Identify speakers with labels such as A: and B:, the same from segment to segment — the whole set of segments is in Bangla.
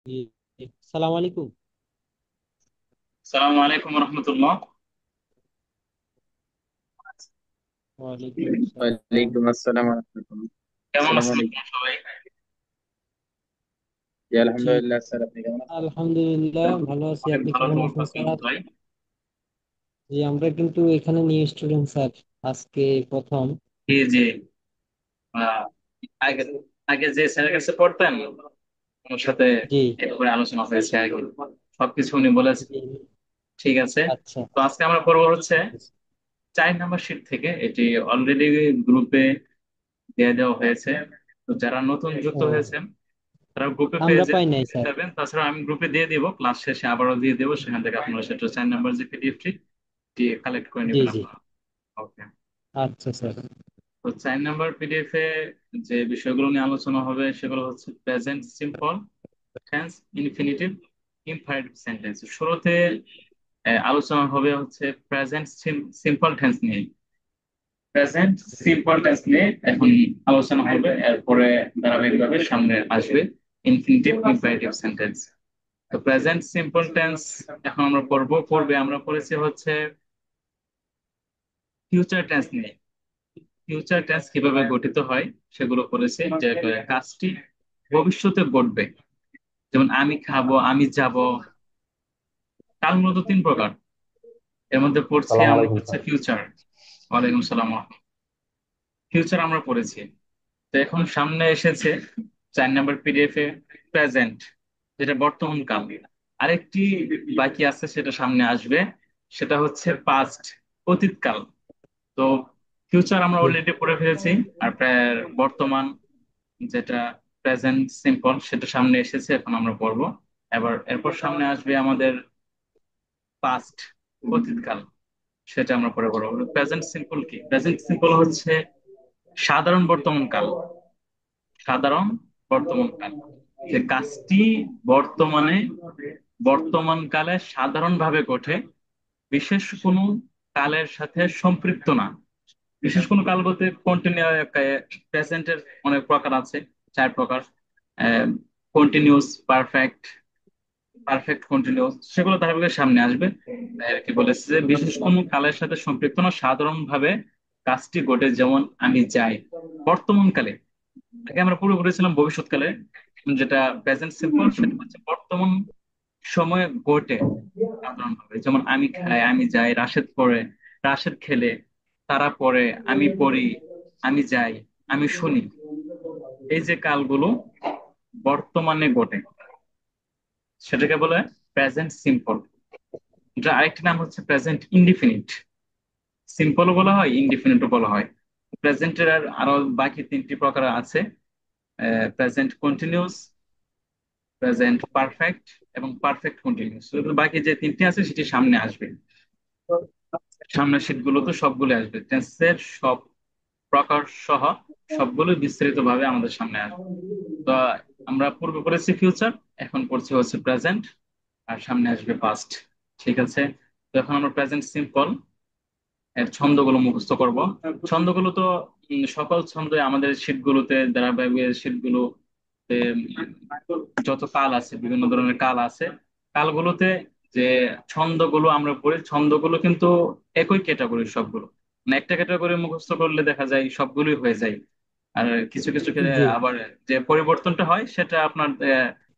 A: জি, সালাম আলাইকুম।
B: সালাম আলাইকুম রহমতুল্লাহ।
A: ওয়ালাইকুম সালাম।
C: ওয়ালাইকুম আসসালাম ওয়া রাহমাতুল্লাহ।
B: কেমন
C: আসসালামু
B: আছেন
C: আলাইকুম।
B: আপনারা সবাই?
C: জি,
A: জি,
C: আলহামদুলিল্লাহ স্যার, আপনি কেমন আছেন?
A: আলহামদুলিল্লাহ ভালো আছি।
B: অনেক
A: আপনি
B: ভালো
A: কেমন
B: খবর
A: আছেন
B: পাচ্ছেন
A: স্যার?
B: ভাই।
A: জি, আমরা কিন্তু এখানে নিউ স্টুডেন্ট স্যার, আজকে প্রথম।
B: জি জি। আহ, আগে আগে যে স্যারের কাছে পড়তেন ওনার সাথে
A: জি
B: এরপরে আলোচনা হয়েছে আগে, সবকিছু উনি বলেছেন।
A: জি।
B: ঠিক আছে।
A: আচ্ছা।
B: তো আজকে আমরা পড়বো হচ্ছে
A: ঠিক আছে।
B: 4 নম্বর শিট থেকে। এটি অলরেডি গ্রুপে দিয়ে দেওয়া হয়েছে। তো যারা নতুন যুক্ত
A: ও,
B: হয়েছেন তারা গ্রুপে
A: আমরা
B: পেয়ে
A: পাই নাই স্যার।
B: যাবেন। তাছাড়া আমি গ্রুপে দিয়ে দিব, ক্লাস শেষে আবারও দিয়ে দেবো, সেখান থেকে আপনারা সেটা 4 নম্বর যে পিডিএফটি কালেক্ট করে
A: জি
B: নেবেন
A: জি।
B: আপনারা। ওকে।
A: আচ্ছা স্যার।
B: তো 4 নম্বর পিডিএফ এ যে বিষয়গুলো নিয়ে আলোচনা হবে সেগুলো হচ্ছে present simple tense, infinitive, imperative sentence. শুরুতে আলোচনা হবে হচ্ছে প্রেজেন্ট সিম্পল টেন্স নিয়ে। প্রেজেন্ট সিম্পল টেন্স নিয়ে এখন আলোচনা হবে, এরপরে ধারাবাহিকভাবে সামনে আসবে ইনফিনিটিভ, ইমপারেটিভ সেন্টেন্স। তো প্রেজেন্ট সিম্পল টেন্স এখন আমরা পড়বো। পূর্বে আমরা পড়েছি হচ্ছে ফিউচার টেন্স নিয়ে। ফিউচার টেন্স কিভাবে গঠিত হয় সেগুলো করেছে, যে কাজটি ভবিষ্যতে ঘটবে। যেমন আমি খাবো, আমি যাব। কাল মূলত 3 প্রকার, এর মধ্যে পড়ছি
C: সালাম
B: আমরা
C: আলাইকুম
B: হচ্ছে
C: স্যার।
B: ফিউচার। ওয়ালাইকুম সালাম। ফিউচার আমরা পড়েছি। তো এখন সামনে এসেছে 4 নম্বর পিডিএফ এ প্রেজেন্ট, যেটা বর্তমান কাল। আরেকটি বাকি আছে, সেটা সামনে আসবে, সেটা হচ্ছে পাস্ট, অতীতকাল। তো ফিউচার আমরা
A: জি।
B: অলরেডি পড়ে ফেলেছি। আর বর্তমান যেটা প্রেজেন্ট সিম্পল সেটা সামনে এসেছে, এখন আমরা পড়বো। এরপর সামনে আসবে আমাদের পাস্ট, অতীতকাল, সেটা আমরা পরে পড়বো। প্রেজেন্ট সিম্পল কি? প্রেজেন্ট সিম্পল হচ্ছে সাধারণ বর্তমান কাল। সাধারণ বর্তমান কাল, যে কাজটি বর্তমানে, বর্তমান কালে সাধারণভাবে ঘটে, বিশেষ কোনো কালের সাথে সম্পৃক্ত না। বিশেষ কোনো কাল বলতে কন্টিনিউ, প্রেজেন্টের অনেক প্রকার আছে, 4 প্রকার। কন্টিনিউস, পারফেক্ট, পারফেক্ট কন্টিনিউস, সেগুলো ধারাবাহিকের সামনে আসবে। তাই আর কি বলেছে যে বিশেষ কোনো কালের সাথে সম্পৃক্ত না, সাধারণ ভাবে কাজটি ঘটে। যেমন আমি যাই, বর্তমান কালে। আগে আমরা পুরো করেছিলাম ভবিষ্যৎকালে, যেটা প্রেজেন্ট সিম্পল সেটা হচ্ছে বর্তমান সময়ে ঘটে সাধারণভাবে। যেমন আমি খাই, আমি যাই, রাশেদ পড়ে, রাশেদ খেলে, তারা পড়ে, আমি পড়ি, আমি যাই, আমি শুনি। এই যে কালগুলো বর্তমানে ঘটে, সেটাকে বলে প্রেজেন্ট সিম্পল। এটা আরেকটি নাম হচ্ছে প্রেজেন্ট ইনডিফিনিট। সিম্পলও বলা হয়, ইনডিফিনিটও বলা হয়। প্রেজেন্টের আর আরো বাকি 3টি প্রকার আছে: প্রেজেন্ট কন্টিনিউস, প্রেজেন্ট পারফেক্ট এবং পারফেক্ট কন্টিনিউস। বাকি যে 3টি আছে সেটি সামনে আসবে। সামনের শীট গুলো তো সবগুলো আসবে, টেন্সের সব প্রকার সহ সবগুলো বিস্তারিত ভাবে আমাদের সামনে আসবে। তো আমরা পূর্বে পড়েছি ফিউচার, এখন পড়ছি হচ্ছে প্রেজেন্ট, আর সামনে আসবে পাস্ট। ঠিক আছে। তো এখন আমরা প্রেজেন্ট সিম্পল এর ছন্দগুলো মুখস্থ করব। ছন্দগুলো তো সকল ছন্দ আমাদের শীটগুলোতে, ধারাবাহিক শীটগুলো যত কাল আছে, বিভিন্ন ধরনের কাল আছে। কালগুলোতে যে ছন্দগুলো আমরা পড়ি, ছন্দগুলো কিন্তু একই ক্যাটাগরির সবগুলো। মানে একটা ক্যাটাগরি মুখস্থ করলে দেখা যায় সবগুলোই হয়ে যায়। আর কিছু কিছু ক্ষেত্রে
A: জি
B: আবার যে পরিবর্তনটা হয় সেটা আপনার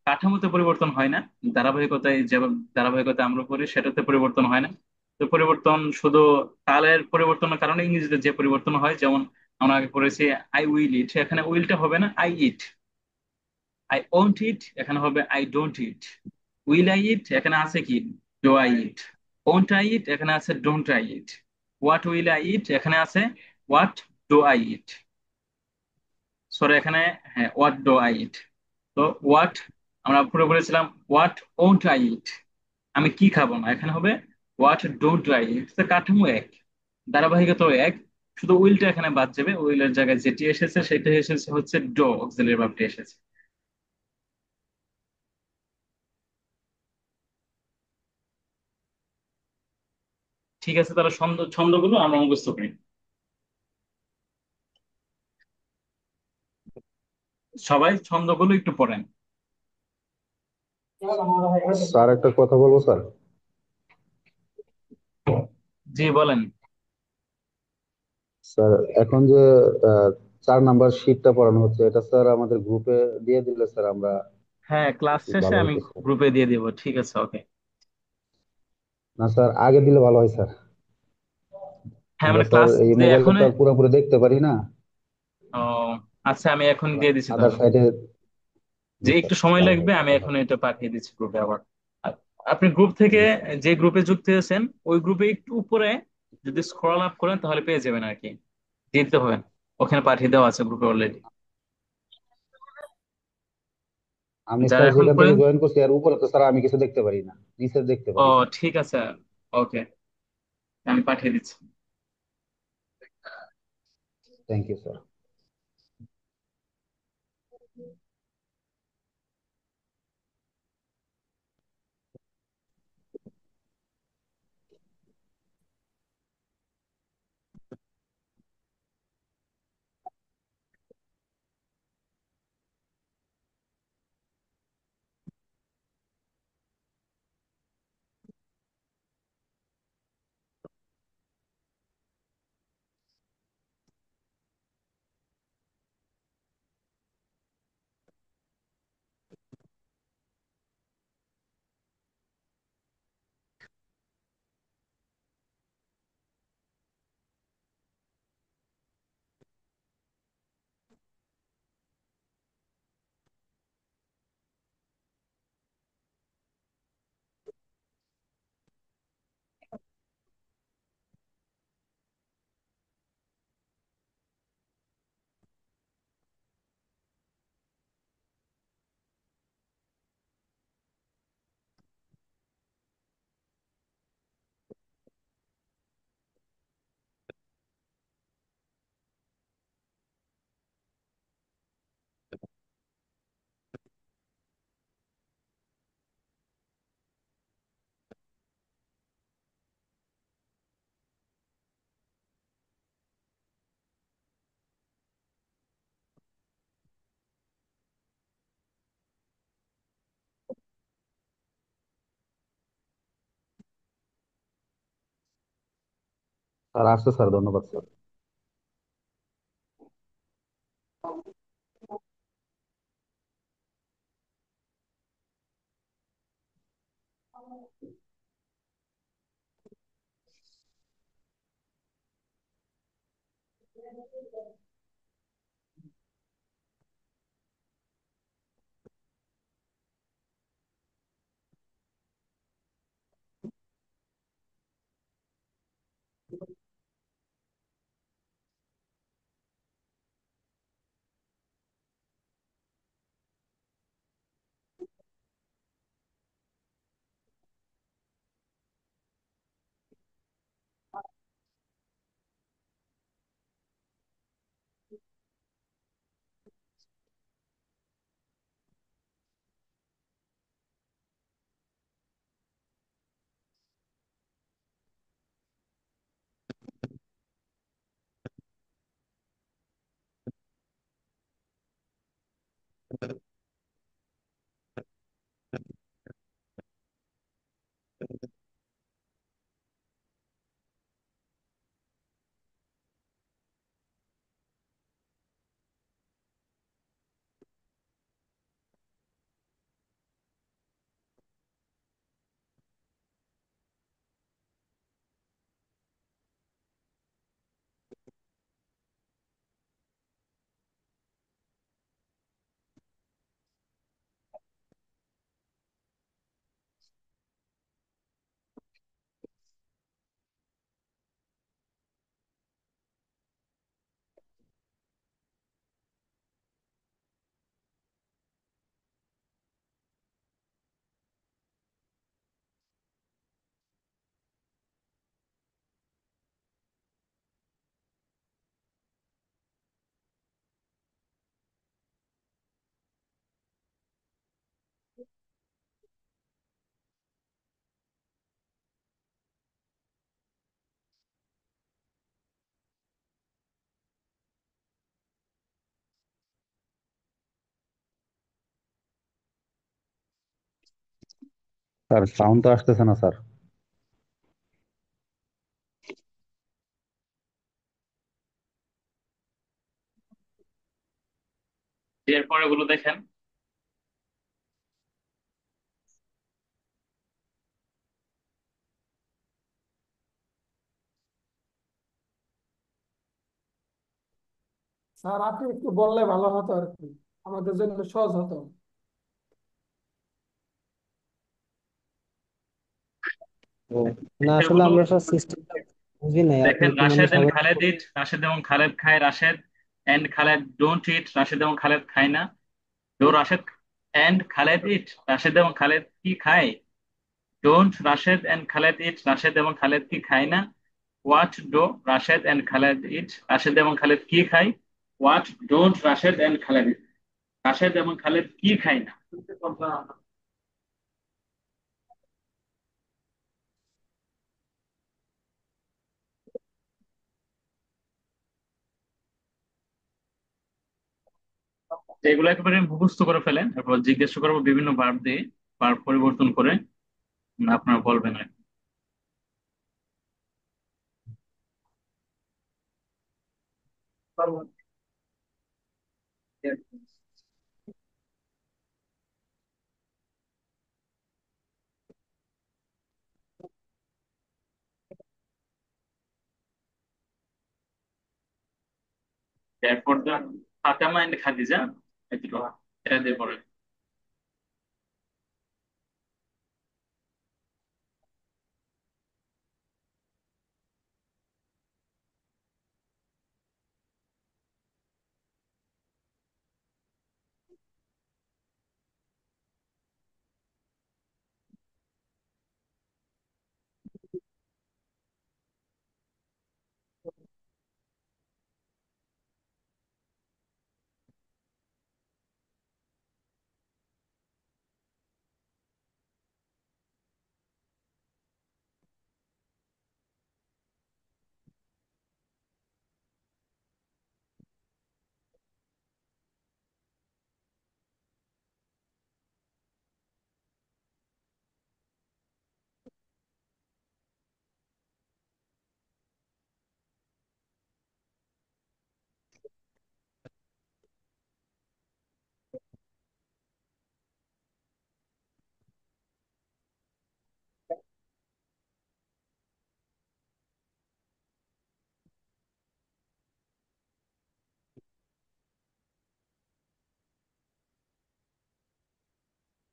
B: কাঠামোতে পরিবর্তন হয় না, ধারাবাহিকতায় যে ধারাবাহিকতা আমরা পড়ি সেটাতে পরিবর্তন হয় না। তো পরিবর্তন শুধু কালের পরিবর্তনের কারণে ইংরেজিতে যে পরিবর্তন হয়, যেমন আমরা আগে পড়েছি আই উইল ইট, এখানে উইলটা হবে না, আই ইট। আই ওন্ট ইট, এখানে হবে I don't it. Will I eat, এখানে আছে কি do I eat. Won't I eat, এখানে আছে don't I eat. What will I eat, এখানে আছে what do I eat. Sorry, এখানে হ্যাঁ হোয়াট ডু আই ইট। তো হোয়াট আমরা পুরো বলেছিলাম হোয়াট ওন্ট আই ইট, আমি কি খাবো না, এখানে হবে হোয়াট ডোন্ট আই ইট। কাঠামো এক, ধারাবাহিকতাও এক, শুধু উইলটা এখানে বাদ যাবে। উইলের জায়গায় যেটি এসেছে সেটা এসেছে হচ্ছে ডো, অক্সিলারি ভার্বটি এসেছে। ঠিক আছে, তাহলে ছন্দগুলো আমরা মুখস্থ করি। সবাই ছন্দগুলো একটু পড়েন।
D: স্যার একটা কথা বলবো স্যার।
B: জি বলেন।
D: স্যার এখন যে আহ, 4 নাম্বার শীটটা পড়ানো হচ্ছে, এটা স্যার আমাদের গ্রুপে দিয়ে দিলে স্যার আমরা
B: হ্যাঁ, ক্লাস
D: একটু
B: শেষে
D: ভালো
B: আমি
D: হতো স্যার।
B: গ্রুপে দিয়ে দিব, ঠিক আছে, ওকে।
D: না স্যার, আগে দিলে ভালো হয় স্যার।
B: হ্যাঁ
D: আমরা
B: মানে
D: স্যার
B: ক্লাস
D: এই
B: যে
D: মোবাইলে
B: এখন,
D: তো আর পুরোপুরি দেখতে পারি না।
B: ও আচ্ছা, আমি এখন দিয়ে দিচ্ছি
D: আদার
B: তাহলে।
D: সাইডে।
B: যে
D: জি স্যার,
B: একটু সময়
D: ভালো
B: লাগবে,
D: হয়
B: আমি
D: তাহলে
B: এখন
D: হয়।
B: এটা পাঠিয়ে দিচ্ছি গ্রুপে আবার। আর আপনি গ্রুপ থেকে,
D: জি স্যার।
B: যে গ্রুপে যুক্ত হয়েছেন ওই গ্রুপে একটু উপরে যদি স্ক্রল আপ করেন তাহলে পেয়ে যাবেন আর কি, দিয়ে দিতে হবে। ওখানে পাঠিয়ে দেওয়া আছে গ্রুপে অলরেডি।
D: আমি
B: যারা
D: স্যার
B: এখন
D: যেখান থেকে
B: পর্যন্ত,
D: জয়েন করছি আর উপরে তো স্যার আমি কিছু দেখতে পারি না, নিচে দেখতে
B: ও
D: পারি স্যার।
B: ঠিক আছে, ওকে, আমি পাঠিয়ে দিচ্ছি।
D: Thank you sir. স্যার আসছে স্যার, ধন্যবাদ স্যার। স্যার সাউন্ড তো আসতেছে না স্যার।
B: এর পরে গুলো দেখেন।
E: স্যার আপনি একটু বললে ভালো হতো আর কি, আমাদের জন্য সহজ হতো।
A: ও, না আসলে
B: এগুলো
A: আমরা সব সিস্টেমটা বুঝি নাই, আপনি
B: দেখেন,
A: একটু মানে
B: রাশেদ এন্ড
A: সবাই।
B: খালেদ ইট, রাশেদ এবং খালেদ খায়, Rashed and Khaled don't eat, Rashed এবং খালেদ খায় না। Do Rashed and Khaled eat, Rashed এবং খালেদ কি খায়? Don't Rashed and Khaled eat, Rashed এবং খালেদ কি খায় না? What do Rashed and Khaled eat, Rashed এবং খালেদ কি খায়? What don't Rashed and Khaled eat, Rashed এবং খালেদ কি খায় না? তো এগুলো একেবারে মুখস্থ করে ফেলেন, তারপর জিজ্ঞেস করবো বিভিন্ন ভার্ব দিয়ে, ভার্ব পরিবর্তন করে আপনারা বলবেন আর কি। এরপর ফাতেমা এন্ড খাদিজা, এগুলো এটা দিয়ে পড়ে।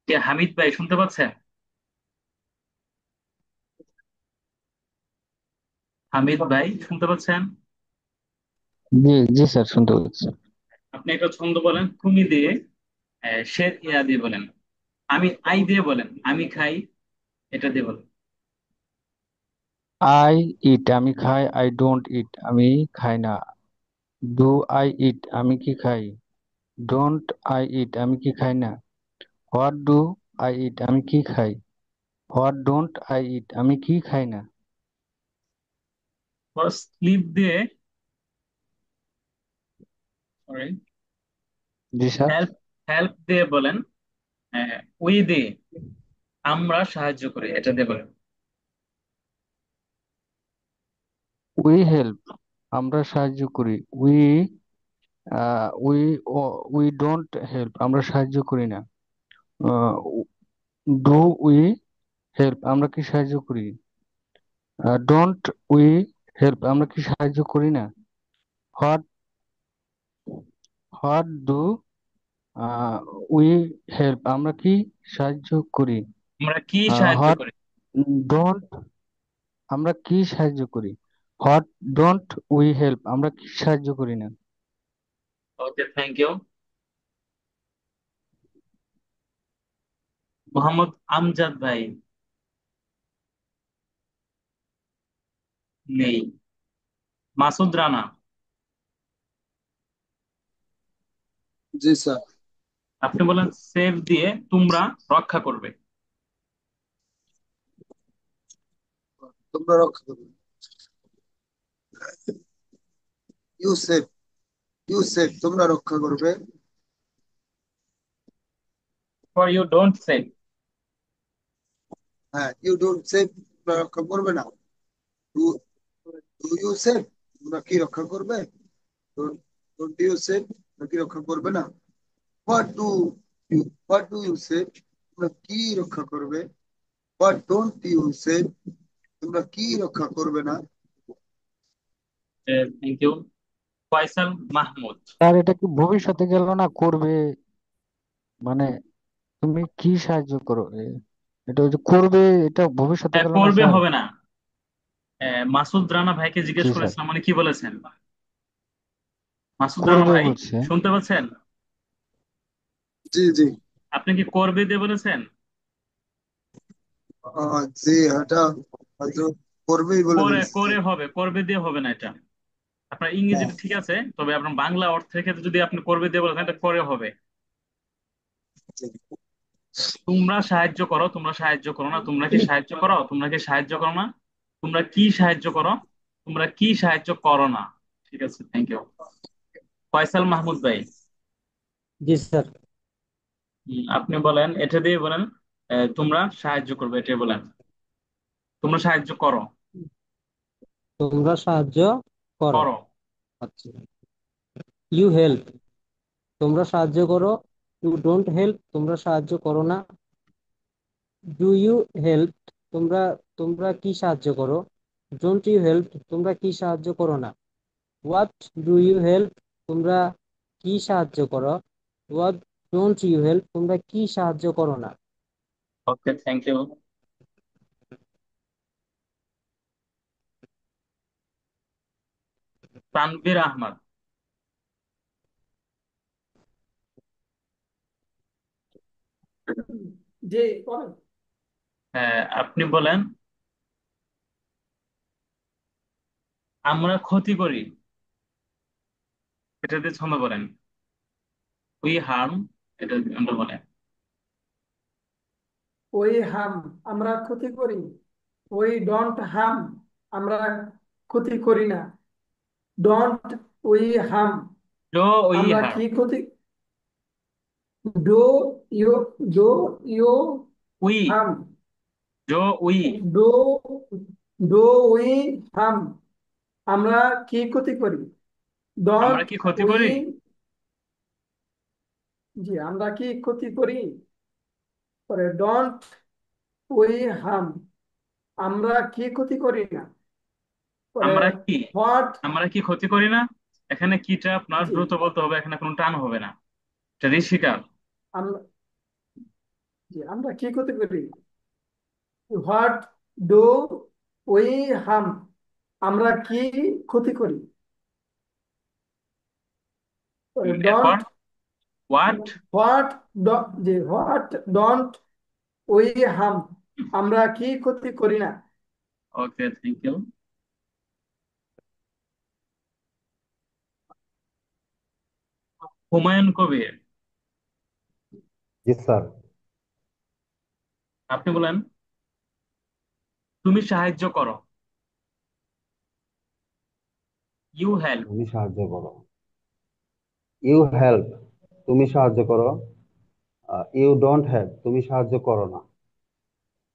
B: কে হামিদ ভাই শুনতে পাচ্ছেন? হামিদ ভাই শুনতে পাচ্ছেন?
F: জি জি স্যার, শুনতে পাচ্ছি।
B: আপনি একটা ছন্দ বলেন তুমি দিয়ে, সে ইয়া দিয়ে বলেন, আমি আই দিয়ে বলেন, আমি খাই, এটা দিয়ে বলেন।
F: আই ইট আমি খাই, আই ডোন্ট ইট আমি খাই না। ডু আই ইট আমি কি খাই? ডোন্ট আই ইট আমি কি খাই না। হোয়াট ডু আই ইট আমি কি খাই? হোয়াট ডোন্ট আই ইট আমি কি খাই না।
B: স্লিপ দিয়ে, সরি,
F: জি স্যার।
B: হেল্প, হেল্প দিয়ে বলেন, উই দিয়ে, আমরা সাহায্য করি, এটা দিয়ে বলেন।
F: উই হেল্প আমরা সাহায্য করি। উই উই ডোন্ট হেল্প আমরা সাহায্য করি না। ডু উই হেল্প আমরা কি সাহায্য করি? ডোন্ট উই হেল্প আমরা কি সাহায্য করি না। What what do we help আমরা কি সাহায্য করি?
B: আমরা কি সাহায্য
F: হোয়াট
B: করি?
F: ডোন্ট আমরা কি সাহায্য করি? হোয়াট ডোন্ট উই হেল্প আমরা কি সাহায্য করি না।
B: Okay, thank you. Mohammad Amjad ভাই নেই। মাসুদ রানা,
G: জি স্যার।
B: আপনি বলেন সেভ দিয়ে তোমরা রক্ষা করবে।
G: তোমরা রক্ষা করবে। ইউসেফ, ইউসেফ তোমরা রক্ষা করবে।
B: ফর ইউ ডোন্ট সেভ,
G: হ্যাঁ, ইউ ডোন্ট সেভ, তোমরা রক্ষা করবে না। ডু ডু ইউ সেভ, তোমরা কি রক্ষা করবে? ডোন্ট ইউ সেভ, তোমরা কি রক্ষা করবে না? What do you what do you save, তোমরা কি রক্ষা করবে? হোয়াট ডোন্ট ইউ সেভ, তোমরা কি রক্ষা করবে না?
B: Thank you. Faisal Mahmud.
F: Sir এটা কি ভবিষ্যতে গেল না করবে, মানে তুমি কি সাহায্য করো এটা ওই যে করবে, এটা ভবিষ্যতে গেল না
B: করবে
F: স্যার?
B: হবে না। মাসুদ রানা ভাইকে জিজ্ঞেস
F: জি স্যার,
B: করেছিলাম, উনি কি বলেছেন? মাসুদ রানা
F: করবে
B: ভাই,
F: বলছে।
B: শুনতে পাচ্ছেন?
G: জি জি।
B: আপনি কি করবে দিয়ে বলেছেন?
G: জি, এটা হয়তো করবেই বলে
B: করে
G: দিচ্ছে।
B: করে হবে, করবে দিয়ে হবে না এটা। আপনার
G: হ্যাঁ,
B: ইংরেজিটা ঠিক আছে, তবে আপনার বাংলা অর্থের ক্ষেত্রে যদি আপনি করবে দিয়ে বলেন এটা করে হবে।
G: জি।
B: তোমরা সাহায্য করো, তোমরা সাহায্য করো না, তোমরা কি সাহায্য করো, তোমরা কি সাহায্য করো না, তোমরা কি সাহায্য করো, তোমরা কি সাহায্য করো না। ঠিক আছে, থ্যাংক ইউ। ফয়সাল মাহমুদ ভাই,
A: জি স্যার।
B: আপনি বলেন, এটা দিয়ে বলেন তোমরা সাহায্য করবে, এটা বলেন। তোমরা সাহায্য করো।
A: তোমরা সাহায্য করো।
B: করো।
A: আচ্ছা, ইউ হেল্প, তোমরা সাহায্য করো। ইউ ডোন্ট হেল্প, তোমরা সাহায্য করো না। ডু ইউ হেল্প, তোমরা তোমরা কি সাহায্য করো। ডোন্ট ইউ হেল্প, তোমরা কি সাহায্য করো না। হোয়াট ডু ইউ হেল্প, তোমরা কি সাহায্য করো। হোয়াট ডোন্ট ইউ হেল্প, তোমরা কি সাহায্য করো না।
B: Okay, thank you. Tanvir Ahmad.
E: জি করেন।
B: আপনি বলেন, আমরা ক্ষতি করি, এটা দিয়ে ছন্দ করেন। উই হার্ম, এটা আমরা বলেন।
E: ওই হাম, আমরা ক্ষতি করি। ওই ডোন্ট হাম, আমরা ক্ষতি করি না। Don't we harm,
B: do we
E: আমরা
B: হার্ম।
E: কি ক্ষতি। Do you do you
B: we,
E: harm,
B: do we,
E: do do we harm, আমরা কি ক্ষতি করি।
B: আমরা
E: ডোন্ট
B: কি ক্ষতি
E: উই,
B: করি?
E: জি আমরা কি ক্ষতি করি। পরে ডোন্ট উই হাম, আমরা কি ক্ষতি করি না। পরে
B: আমরা কি,
E: হোয়াট,
B: আমরা কি ক্ষতি করি না। এখানে কিটা আপনার
E: জি
B: দ্রুত বলতে হবে, এখানে কোনো টান হবে না। এটা ঋষিকার।
E: আমরা, জি আমরা কি ক্ষতি করি। হোয়াট ডু উই হাম, আমরা কি ক্ষতি করি।
B: এরপর
E: ডোন্ট,
B: হোয়াট।
E: হোয়াট, জি হোয়াট ডোন্ট উই হাম, আমরা কি ক্ষতি করি না।
B: Okay, thank you. Humayun Kabir,
D: জি স্যার।
B: আপনি বলেন, তুমি সাহায্য করো। You help.
D: তুমি সাহায্য করো। ইউ হেল্প, তুমি সাহায্য করো। ইউ ডোন্ট হেল্প, তুমি সাহায্য করো না।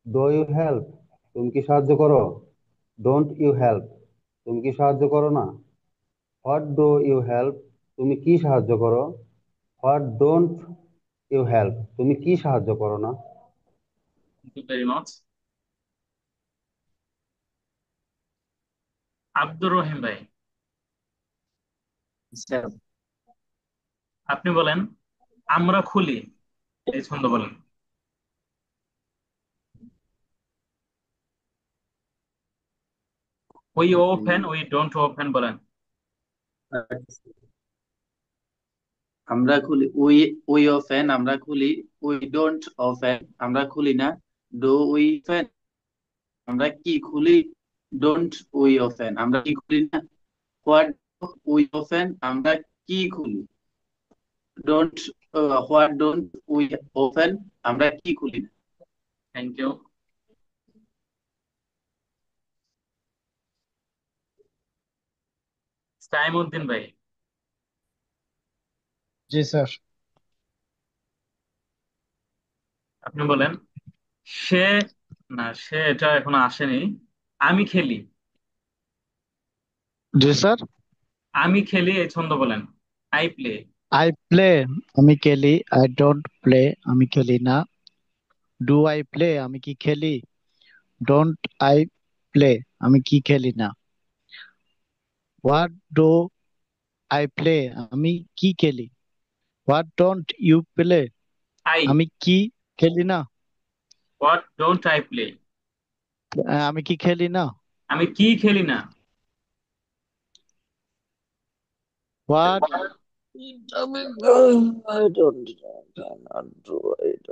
D: ডু ইউ হেল্প, তুমি কি সাহায্য করো। ডোন্ট ইউ হেল্প, তুমি কি সাহায্য করো না। হোয়াট ডু ইউ হেল্প, তুমি কি সাহায্য করো। হোয়াট ডোন্ট ইউ হেল্প, তুমি কি সাহায্য করো না।
B: Thank you very much. Abdur Rahim ভাই,
C: স্যার,
B: আপনি বলেন, আমরা খুলি, এই ছন্দ বলেন। We open, we don't open বলেন।
C: আমরা খুলি। উই উই ওপেন, আমরা খুলি। উই ডোন্ট ওপেন, আমরা খুলি না। ডু উই ওপেন, আমরা কি খুলি। ডোন্ট উই ওপেন, আমরা কি খুলি না। হোয়াট উই ওপেন, আমরা কি খুলি। Don't what don't we open, আমরা কি খুলি না।
B: Thank you. সাইম উদ্দিন ভাই,
H: জি স্যার।
B: আপনি বলেন, সে না, সে এটা এখনো আসেনি। আমি খেলি।
F: জি স্যার।
B: আমি খেলি এই ছন্দ বলেন। I play.
F: আই প্লে, আমি খেলি। আই ডোন্ট প্লে, আমি খেলি না। ডু আই প্লে, আমি কি খেলি? ডোন্ট আই প্লে, আমি কি খেলি না। হোয়াট ডু আই প্লে, আমি কি খেলি? What don't you play,
B: I.
F: আমি কি খেলি না।
B: What don't I play.
F: আমি কি খেলি না।
B: আমি কি খেলি না।
F: হোয়াট আমি I don't cannot do it.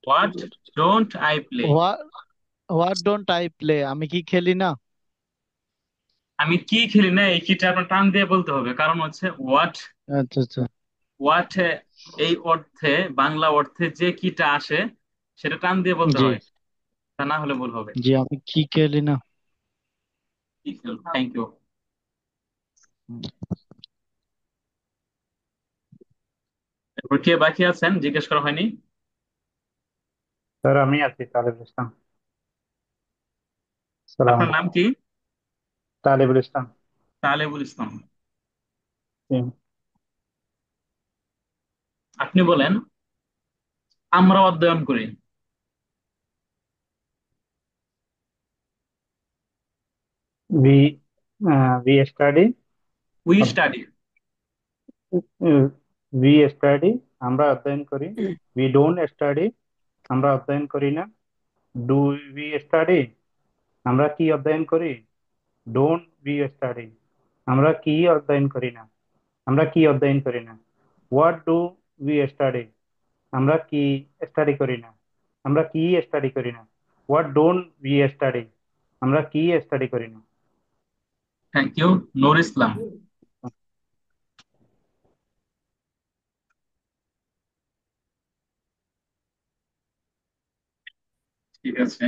B: What don't I play.
F: What what don't I play? আমি কি খেলি না?
B: আমি কি খেলি না, এই কিটা আপনার টান দিয়ে বলতে হবে, কারণ হচ্ছে হোয়াট।
F: আচ্ছা আচ্ছা।
B: হোয়াট এই অর্থে, বাংলা অর্থে যে কিটা আসে সেটা টান দিয়ে বলতে
F: জি
B: হয়, তা না হলে ভুল হবে।
F: জি, আমি কি খেলি না।
B: Thank you. এরপর কে বাকি আছেন জিজ্ঞেস করা হয়নি?
H: স্যার আমি আছি, তালিবুল ইসলাম। সালাম
B: আপনার নাম
H: আলাইকুম।
B: কি?
H: তালিবুল ইসলাম।
B: তালেবুল ইসলাম।
H: জি।
B: আপনি বলেন, আমরা অধ্যয়ন করি।
H: we we study।
B: We study.
H: we study, আমরা অধ্যয়ন করি। we don't study, আমরা অধ্যয়ন করি না। do we study, আমরা কি অধ্যয়ন করি? don't we study, আমরা কি অধ্যয়ন করি না। আমরা কি অধ্যয়ন করি না। what do we study, আমরা কি স্টাডি করি না। আমরা কি স্টাডি করি না। what don't we study, আমরা কি স্টাডি করি না।
B: Thank you. নূর ইসলাম। ঠিক আছে।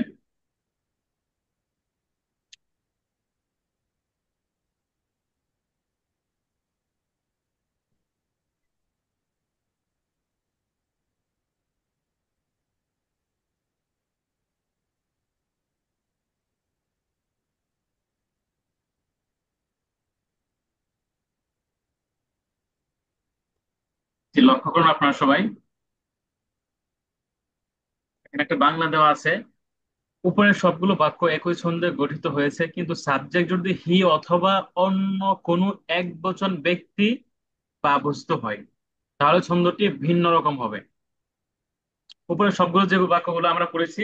B: যে লক্ষ্য করুন আপনারা সবাই, এখানে একটা বাংলা দেওয়া আছে। উপরের সবগুলো বাক্য একই ছন্দে গঠিত হয়েছে, কিন্তু সাবজেক্ট যদি হি অথবা অন্য কোনো এক বচন ব্যক্তি বা বস্তু হয়, তাহলে ছন্দটি ভিন্ন রকম হবে। উপরের সবগুলো যে বাক্যগুলো আমরা পড়েছি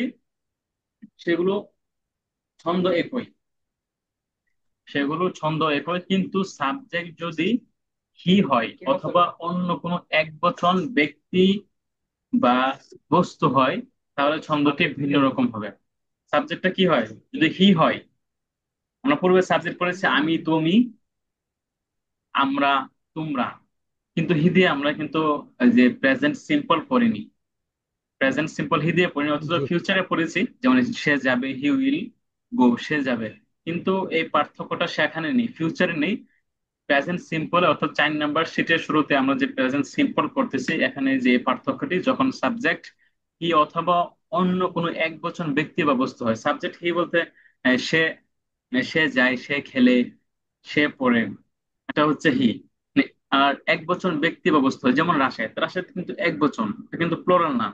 B: সেগুলো ছন্দ একই। সেগুলো ছন্দ একই, কিন্তু সাবজেক্ট যদি হি হয় অথবা অন্য কোনো এক বচন ব্যক্তি বা বস্তু হয়, তাহলে ছন্দটি ভিন্ন রকম হবে। সাবজেক্টটা কি হয়? যদি হি হয়, আমরা পূর্বে সাবজেক্ট পড়েছি আমি, তুমি, আমরা, তোমরা, কিন্তু হি দিয়ে আমরা কিন্তু যে প্রেজেন্ট সিম্পল পড়িনি। প্রেজেন্ট সিম্পল হি দিয়ে পড়িনি, অথচ
A: জি
B: ফিউচারে পড়েছি, যেমন সে যাবে, হি উইল গো, সে যাবে। কিন্তু এই পার্থক্যটা সেখানে নেই, ফিউচারে নেই। প্রেজেন্ট সিম্পল অর্থাৎ 4 নাম্বার শীটের শুরুতে আমরা যে প্রেজেন্ট সিম্পল করতেছি, এখানে যে পার্থক্যটি, যখন সাবজেক্ট হি অথবা অন্য কোনো এক বচন ব্যক্তি বা বস্তু হয়। সাবজেক্ট হি বলতে সে, সে যায়, সে খেলে, সে পড়ে, এটা হচ্ছে হি। আর এক বচন ব্যক্তি বা বস্তু হয়, যেমন রাশেদ। রাশেদ কিন্তু এক বচন, এটা কিন্তু প্লোরাল না।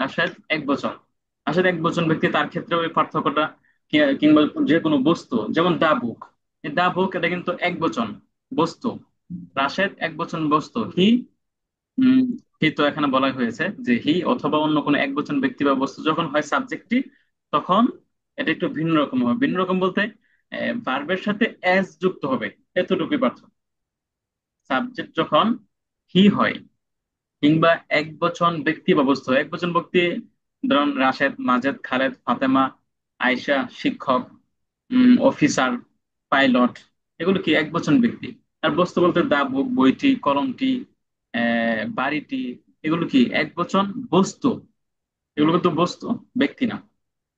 B: রাশেদ এক বচন। রাশেদ এক বচন ব্যক্তি, তার ক্ষেত্রে ওই পার্থক্যটা কিংবা যে কোনো বস্তু, যেমন দা বুক। এই দা বুক এটা কিন্তু এক বচন বস্তু। রাশেদ এক বচন বস্তু। উম হি তো এখানে বলা হয়েছে যে হি অথবা অন্য কোনো এক বচন ব্যক্তি বা বস্তু যখন হয় সাবজেক্টটি, তখন এটা একটু ভিন্ন রকম হবে। ভিন্ন রকম বলতে ভার্বের সাথে এস যুক্ত হবে, এতটুকুই পার্থক্য। সাবজেক্ট যখন হি হয় কিংবা এক বচন ব্যক্তি বা বস্তু, এক বচন ব্যক্তি, ধরুন রাশেদ, মাজেদ, খালেদ, ফাতেমা, আয়শা, শিক্ষক, অফিসার, পাইলট, এগুলো কি এক বচন ব্যক্তি। আর বস্তু বলতে দা বুক, বইটি, কলমটি, বাড়িটি, এগুলো কি এক বচন বস্তু। এগুলো কিন্তু বস্তু, ব্যক্তি না।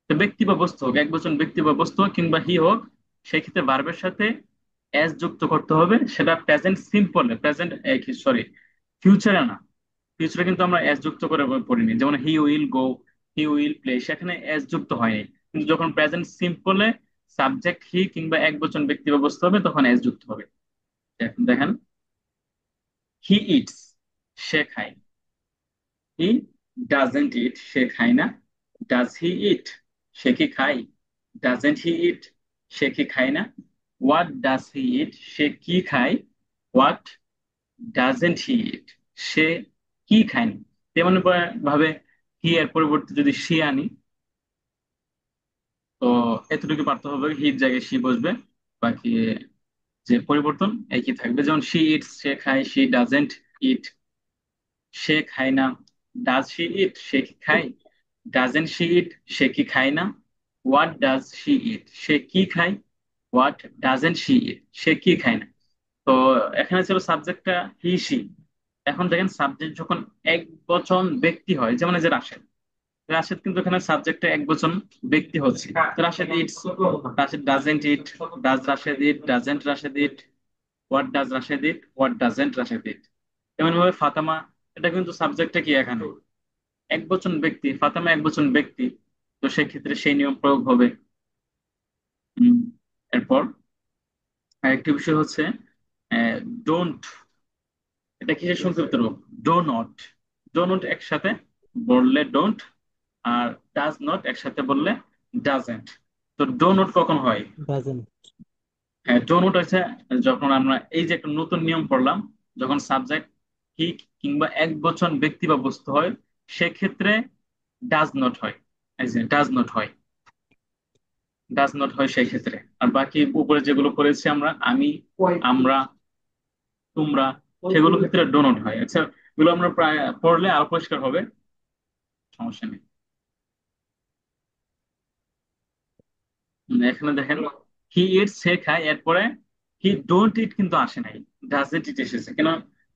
B: তো ব্যক্তি বা বস্তু হোক, এক বচন ব্যক্তি বা বস্তু হোক কিংবা হি হোক, সেই ক্ষেত্রে ভার্বের সাথে এস যুক্ত করতে হবে। সেটা প্রেজেন্ট সিম্পলে, প্রেজেন্ট, সরি, ফিউচারে না। ফিউচারে কিন্তু আমরা এস যুক্ত করে পড়িনি, যেমন he will go, he will play, সেখানে এস যুক্ত হয়নি। কিন্তু যখন প্রেজেন্ট সিম্পলে সাবজেক্ট হি কিংবা একবচন ব্যক্তি বা বস্তু হবে তখন এস যুক্ত হবে। এখন দেখেন, হি ইটস, সে খায়। হি ডাজেন্ট ইট, সে খায় না। ডাজ হি ইট, সে কি খায়? ডাজেন্ট হি ইট, সে কি খায় না। হোয়াট ডাজ হি ইট, সে কি খায়। হোয়াট ডাজেন্ট হি ইট, সে কি খায় না। তেমন ভাবে হি এর পরিবর্তে যদি সি আনি, তো এতটুকু পার্থক্য হবে, হির জায়গায় সি বসবে, বাকি যে পরিবর্তন একই থাকবে। যেমন শি ইটস, সে খায়। শি ডাজেন্ট ইট, সে খায় না। ডাজ শি ইট, সে কি খায়। ডাজেন্ট শি ইট, সে কি খায় না। হোয়াট ডাজ শি ইট, সে কি খায়। হোয়াট ডাজেন্ট শি ইট, সে কি খায় না। তো এখানে ছিল সাবজেক্টটা হি সি। এখন দেখেন সাবজেক্ট যখন এক বচন ব্যক্তি হয়, যেমন এই যে রাশেদ, রাশেদ কিন্তু এখানে সাবজেক্টে এক বচন ব্যক্তি হচ্ছে। তো Rashed eats, Rashed doesn't eat, does Rashed eat, doesn't Rashed eat. What does Rashed eat, what doesn't Rashed eat. তেমন ভাবে ফাতেমা, এটা কিন্তু সাবজেক্টটা কি এখানে এক বচন ব্যক্তি, ফাতেমা এক বচন ব্যক্তি, তো সেক্ষেত্রে সেই নিয়ম প্রয়োগ হবে। উম, এরপর আরেকটি বিষয় হচ্ছে ডোন্ট, এটা কিসের সংক্ষিপ্ত রূপ? Do not. ডো নট একসাথে বললে ডোন্ট, আর ডাজ নট একসাথে বললে ডাজেন্ট। তো ডো নট কখন হয়?
A: ডাজেন্ট।
B: হ্যাঁ, ডো নট হচ্ছে যখন আমরা এই যে একটা নতুন নিয়ম পড়লাম, যখন সাবজেক্ট হি কিংবা এক বচন ব্যক্তি বা বস্তু হয়, সেক্ষেত্রে ডাজ নট হয়। এই যে ডাজ নট হয়, ডাজ নট হয় সেই ক্ষেত্রে। আর বাকি উপরে যেগুলো করেছি আমরা, আমি, আমরা, তোমরা, সেগুলো ক্ষেত্রে ডো নট হয়। আচ্ছা, এগুলো আমরা প্রায় পড়লে আরো পরিষ্কার হবে, সমস্যা নেই। এখানে দেখেন, হি ইটস, সে খায়, এরপরে হি ডোন্ট ইট কিন্তু আসে নাই, ডাজন্ট ইট এসেছে। কেন,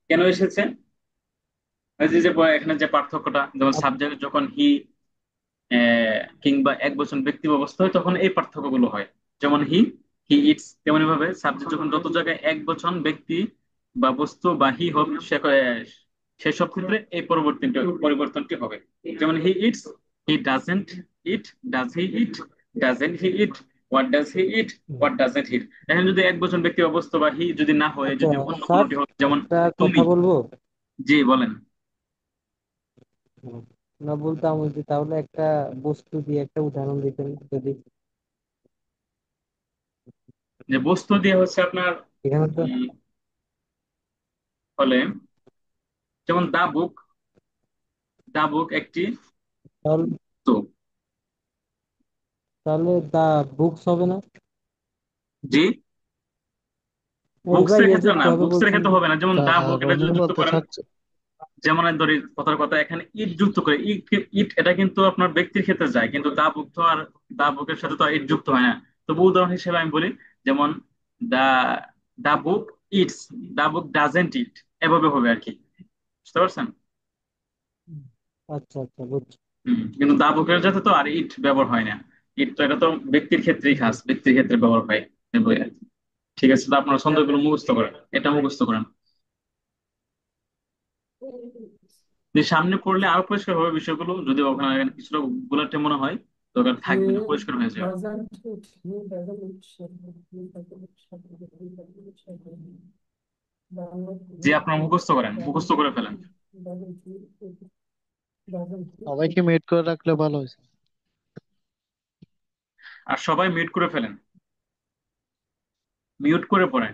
B: কেন এসেছে? ওই যে যে এখানে যে পার্থক্যটা, যেমন সাবজেক্ট যখন হি কিংবা এক বচন ব্যক্তি অবস্থা হয় তখন এই পার্থক্যগুলো হয়। যেমন হি, হি ইটস, তেমনি ভাবে সাবজেক্ট যখন যত জায়গায় এক বচন ব্যক্তি বা বস্তু বা হি হবে, সেসব ক্ষেত্রে এই পরিবর্তনটি হবে। যেমন he eats, he doesn't eat, does he it, doesn't he it, what does he it, what doesn't he. এখন যদি এক বচন ব্যক্তি অবস্থা বা হি যদি না হয়,
A: আচ্ছা
B: যদি অন্য
A: স্যার,
B: কোনোটি হয়, যেমন
A: একটা কথা
B: তুমি।
A: বলবো।
B: জি বলেন।
A: হুম, না বলতাম ওই যে তাহলে একটা বস্তু দিয়ে একটা উদাহরণ দিতেন যদি।
B: যে বস্তু দিয়ে হচ্ছে আপনার
A: এখানে তো
B: উম, ফলে, যেমন দা বুক, দা বুক একটি
A: তাহলে
B: তো।
A: তাহলে দা বুকস হবে না?
B: জি,
A: এই
B: বুকস
A: ভাই
B: এর
A: এ
B: ক্ষেত্রে না,
A: যুক্ত হবে
B: বুকস এর
A: বলছেন
B: ক্ষেত্রে
A: যে।
B: হবে না। যেমন দা বুক, এটা যদি
F: রনি
B: যুক্ত
F: বলতে
B: করেন,
F: চাচ্ছে,
B: যেমন এই ধরি কথার কথা, এখানে ইট যুক্ত করে, ইট, ইট এটা কিন্তু আপনার ব্যক্তির ক্ষেত্রে যায়, কিন্তু দা বুক তো আর, দা বুকের সাথে তো আর ইট যুক্ত হয় না। তবু উদাহরণ হিসেবে আমি বলি, যেমন দা, দা বুক ইটস, দা বুক ডাজেন্ট ইট, এভাবে হবে আর কি। বুঝতে পারছেন?
A: আচ্ছা আচ্ছা, বুঝছি।
B: কিন্তু দা বুকের সাথে তো আর ইট ব্যবহার হয় না। ইট তো, এটা তো ব্যক্তির ক্ষেত্রেই খাস, ব্যক্তির ক্ষেত্রে ব্যবহার হয় এই বই আর কি। ঠিক আছে, তো আপনারা ছন্দগুলো মুখস্থ করেন, এটা মুখস্থ করেন। যে সামনে পড়লে আরো পরিষ্কার হবে বিষয়গুলো, যদি ওখানে কিছুটা গুলাটে মনে হয়, তো ওখানে
E: He
B: থাকবে না, পরিষ্কার হয়ে যাবে।
E: doesn't eat. He doesn't eat sugar. He doesn't eat sugar. He doesn't eat sugar.
B: যে আপনারা মুখস্থ করেন, মুখস্থ করে ফেলেন।
E: Doesn't
F: সবাইকে মিউট করে রাখলে ভালো হয়েছে।
B: আর সবাই মিউট করে ফেলেন, মিউট করে পড়েন।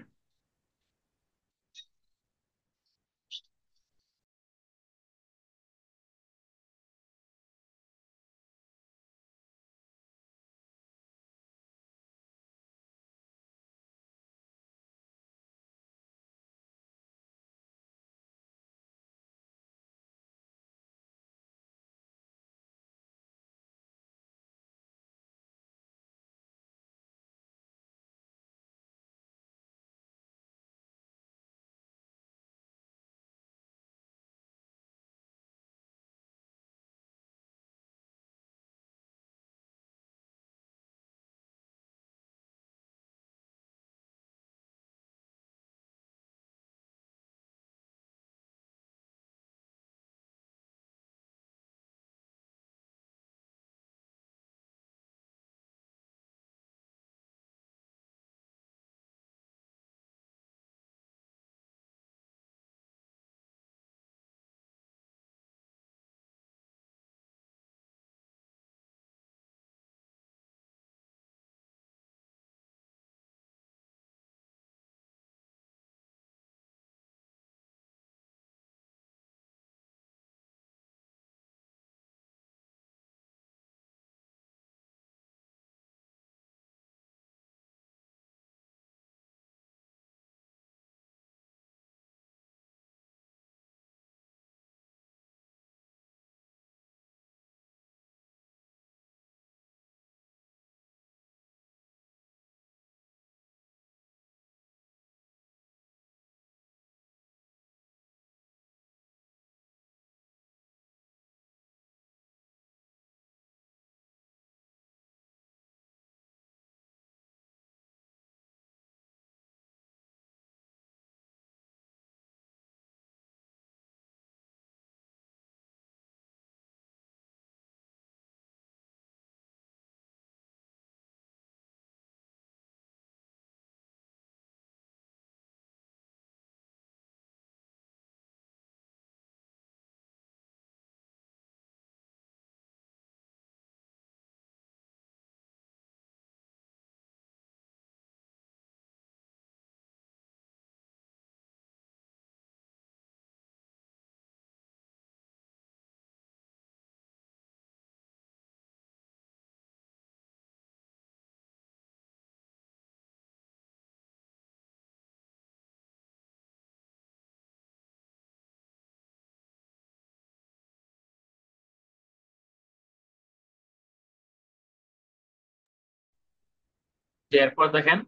B: এরপর দেখেন,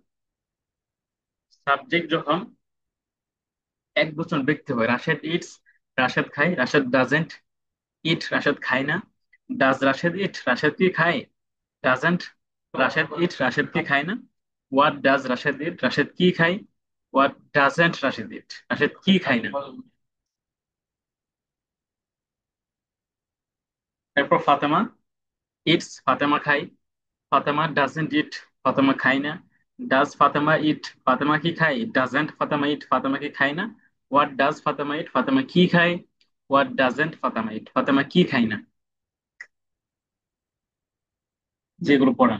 B: সাবজেক্ট যখন এক বচন ব্যক্তি হয়, রাশেদ ইটস, রাশেদ খায়, রাশেদ ডাজেন্ট ইট, রাশেদ খায় না। ডাজ রাশেদ ইট, রাশেদ কি খায়? ডাজেন্ট রাশেদ ইট, রাশেদ কি খায় না। হোয়াট ডাজ রাশেদ ইট, রাশেদ কি খায়? হোয়াট ডাজেন্ট রাশেদ ইট, রাশেদ কি খায় না। এরপর ফাতেমা ইটস, ফাতেমা খায়। ফাতেমা ডাজেন্ট ইট, ফাতেমা খায় না। ডাজ ফাতেমা ইট, ফাতেমা কি খায়? ডাজেন্ট ফাতেমা ইট, ফাতেমা কি খায় না। হোয়াট ডাজ ফাতেমা ইট, ফাতেমা কি খায়? হোয়াট ডাজেন্ট ফাতেমা ইট, ফাতেমা কি খায় না। যেগুলো পড়া।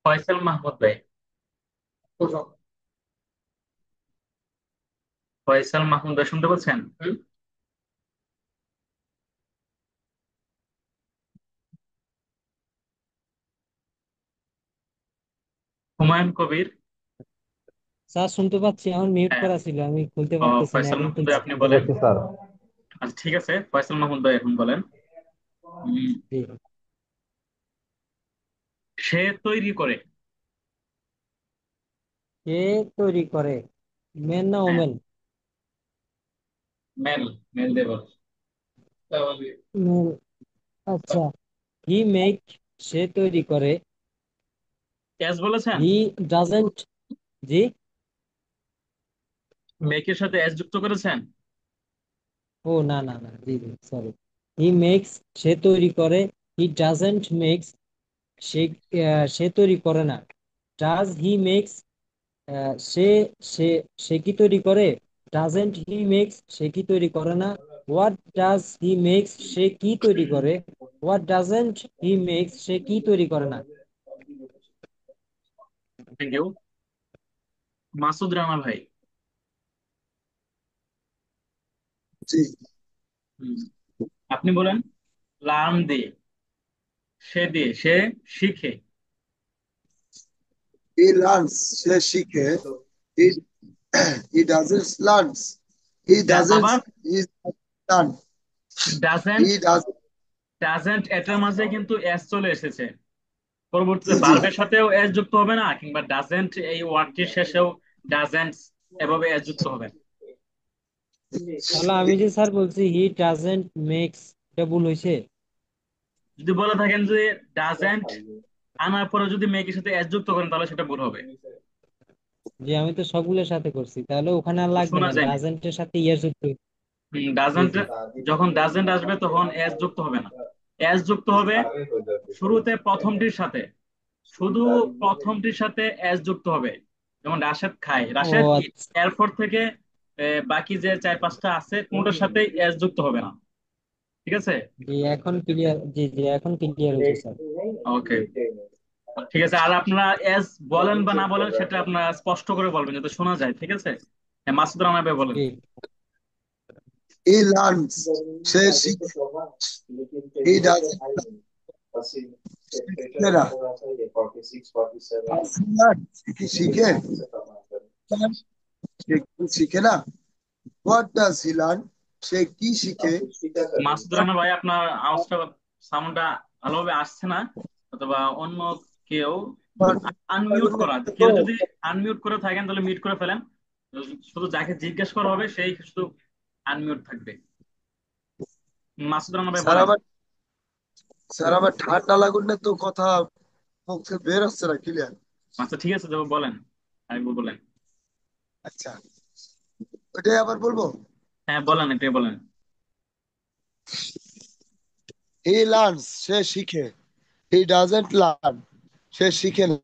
B: ফয়সাল মাহমুদ ভাই, ফয়সাল মাহমুদ ভাই শুনতে পাচ্ছেন? হুমায়ুন কবির।
A: স্যার শুনতে পাচ্ছি, আমার মিউট
B: হ্যাঁ।
A: করা ছিল, আমি খুলতে পারতেছি না,
B: ফয়সাল
A: এখন
B: মাহমুদ ভাই
A: খুলছি।
B: আপনি
D: বুঝতে
B: বলেন।
D: পারছি স্যার।
B: আচ্ছা ঠিক আছে, ফয়সাল মাহমুদ ভাই এখন বলেন। উম,
A: জি।
B: সে তৈরি করে।
A: কে তৈরি করে? মেন না
B: হ্যাঁ,
A: ওমেন?
B: মেল, মেল দেব।
A: মেন। আচ্ছা। হি মেক, সে তৈরি করে।
B: এস বলেছেন?
A: He doesn't. জি।
B: মেকের সাথে এস যুক্ত করেছেন?
A: ও না না না, জি জি, সরি। হি মেক্স, সে তৈরি করে। হি ডাজেন্ট মেক্স, সে সে তৈরি করে না। ডাজ হি মেক্স, সে সে সে কি তৈরি করে? ডাজেন্ট হি মেক্স, সে কি তৈরি করে না। হোয়াট ডাজ হি মেক্স, সে কি তৈরি করে। হোয়াট ডাজেন্ট হি মেক্স, সে কি তৈরি করে না।
B: Thank you. মাসুদ রানা ভাই।
G: জি।
B: হুম, আপনি বলেন। লার্ন দে, সে দিয়ে, সে শিখে।
G: হি লার্নস, সে শিখে। He he doesn't learns, he doesn't,
B: আবার
G: he learn, he
B: doesn't,
G: does.
B: Doesn't এটার মাঝে কিন্তু এস চলে এসেছে। পরবর্তীতে
G: জি জি।
B: ভার্বের সাথেও এস যুক্ত হবে না, কিংবা ডাজেন্ট এই ওয়ার্ডটির শেষেও ডাজেন্ট এভাবে এস যুক্ত হবে।
A: তাহলে আমি যে স্যার বলছি হি ডাজেন্ট মেক্স, এটা ভুল হয়েছে?
B: যদি বলে থাকেন যে ডাজেন্ট আনার পরে যদি মেয়েকের সাথে এস যুক্ত করেন, তাহলে সেটা ভুল হবে।
A: যে আমি তো সবগুলোর সাথে করছি, তাহলে ওখানে আর লাগবে
B: শোনা
A: না,
B: যায়নি।
A: ডাজেন্টের সাথে ইয়ার যুক্ত। জি
B: ডাজেন্ট,
A: জি
B: যখন ডাজেন্ট আসবে তখন এস যুক্ত হবে না, এস যুক্ত হবে শুরুতে প্রথমটির সাথে, শুধু প্রথমটির সাথে এস যুক্ত হবে। যেমন রাশেদ খায়,
A: ও
B: রাশেদ ইট,
A: আচ্ছা।
B: এরপর থেকে বাকি যে চার পাঁচটা আছে কোনটার সাথে এস যুক্ত হবে না। ঠিক আছে?
A: জি এখন ক্লিয়ার, জি জি এখন ক্লিয়ার হয়েছে স্যার।
B: ওকে, ঠিক আছে। আর আপনারা এস বলেন বা না বলেন সেটা আপনারা স্পষ্ট করে বলবেন যাতে শোনা যায়। ঠিক আছে? হ্যাঁ, মাসুদ রানা ভাই বলেন।
A: জি
G: হি লার্নস, সে শিখে। হি ডাজন্ট, সে শিখে না। Does he learn? সে কি শিখে? সে কি শিখে না। হোয়াট ডাজ হি লার্ন, সে কি শিখে?
B: মাসুদ রানা ভাই আপনার আওয়াজটা, সাউন্ডটা ভালোভাবে আসছে না, অথবা অন্য কেউ আনমিউট করা, কেউ যদি আনমিউট করে থাকেন তাহলে মিউট করে ফেলেন। শুধু যাকে জিজ্ঞেস করা হবে সেই শুধু আনমিউট থাকবে। মাসুদ রানা ভাই
G: স্যার
B: বলেন।
G: আবার, স্যার আবার ঠান্ডা লাগুন না তো, কথা মুখ থেকে বের হচ্ছে না ক্লিয়ার।
B: আচ্ছা ঠিক আছে, তবে বলেন, আরেকবার বলেন।
G: আচ্ছা, ওটাই আবার বলবো।
B: হ্যাঁ বলেন, এটাই বলেন।
G: হি লার্নস, সে শিখে। হি ডাজন্ট লার্ন, সে শিখে না।